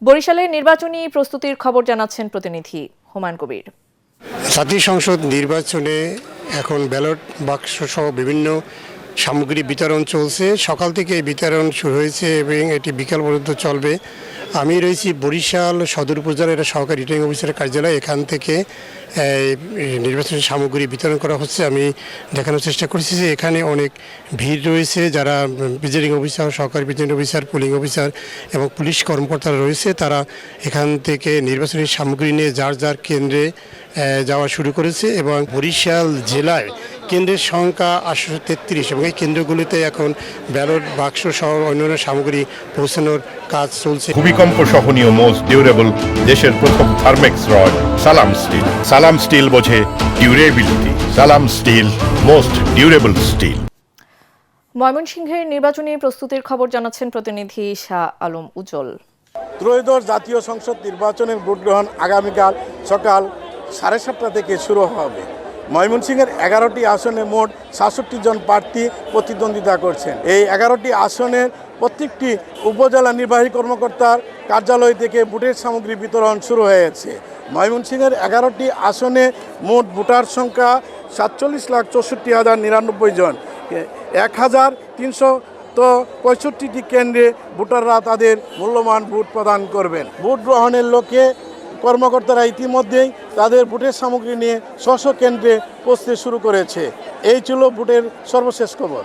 বরিশালের নির্বাচনী প্রস্তুতির খবর জানাচ্ছেন প্রতিনিধি হুমায়ুন কবির। জাতীয় সংসদ নির্বাচনে এখন ব্যালট বাক্স সহ বিভিন্ন সামগ্রী বিতরণ চলছে। সকাল থেকে এই বিতরণ শুরু হয়েছে এবং এটি বিকাল পর্যন্ত চলবে। আমি রয়েছি বরিশাল সদর উপজেলার এটা সহকারী রিটার্নিং অফিসারের কার্যালয়। এখান থেকে নির্বাচনী সামগ্রী বিতরণ করা হচ্ছে। আমি দেখানোর চেষ্টা করছি যে এখানে অনেক ভিড় রয়েছে, যারা প্রিজাইডিং অফিসার, সহকারী প্রিজাইডিং অফিসার, পুলিং অফিসার এবং পুলিশ কর্মকর্তারা রয়েছে। তারা এখান থেকে নির্বাচনী সামগ্রী নিয়ে যার যার কেন্দ্রে যাওয়া শুরু করেছে এবং বরিশাল জেলায় কেন্দ্রের সংখ্যা 833 এবং এই কেন্দ্রগুলিতে এখন ব্যালট বাক্স সহ অন্যান্য সামগ্রী পৌঁছানোর কাজ চলছে। ভূমিকম্প সহনীয় মোস্ট ডিউরেবল দেশের প্রথম থার্মেক্স রড সালাম স্টিল। সালাম স্টিল বোঝে ডিউরেবিলিটি। সালাম স্টিল মোস্ট ডিউরেবল স্টিল। ময়মনসিংহের নির্বাচনী প্রস্তুতির খবর জানাচ্ছেন প্রতিনিধি শাহ আলম উজ্জ্বল। ত্রয়োদশ জাতীয় সংসদ নির্বাচনের ভোট গ্রহণ আগামীকাল সকাল 7:30 থেকে শুরু হবে। ময়মনসিংহের 11টি আসনে মোট 67 জন প্রার্থী প্রতিদ্বন্দ্বিতা করছেন। এই 11টি আসনের প্রত্যেকটি উপজেলা নির্বাহী কর্মকর্তার কার্যালয় থেকে ভোটের সামগ্রী বিতরণ শুরু হয়েছে। ময়মনসিংহের 11টি আসনে মোট ভোটার সংখ্যা 47,64,099 জন। 1,365টি কেন্দ্রে ভোটাররা তাদের মূল্যবান ভোট প্রদান করবেন। ভোট গ্রহণের লক্ষ্যে কর্মকর্তারা ইতিমধ্যেই তাদের ভোটের সামগ্রী নিয়ে স্ব কেন্দ্রে পৌঁছতে শুরু করেছে। এই ছিল ভোটের সর্বশেষ খবর।